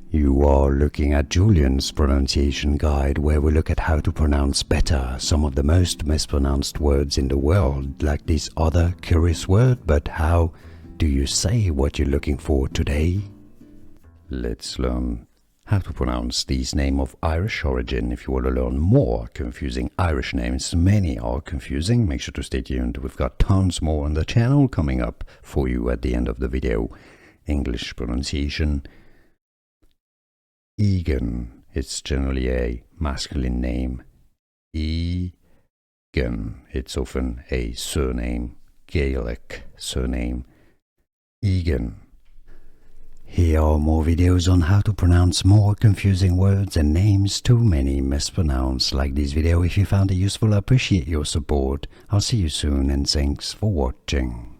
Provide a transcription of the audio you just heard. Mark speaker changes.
Speaker 1: You are looking at Julian's pronunciation guide, where we look at how to pronounce better some of the most mispronounced words in the world, like this other curious word. But how do you say what you're looking for today? Let's learn how to pronounce these names of Irish origin. If you want to learn more confusing Irish names, many are confusing, make sure to stay tuned. We've got tons more on the channel coming up for you at the end of the video. English pronunciation. Egan, it's generally a masculine name. Egan, it's often a surname, Gaelic surname. Egan. Here are more videos on how to pronounce more confusing words and names too many mispronounced. Like this video if you found it useful. I appreciate your support. I'll see you soon and thanks for watching.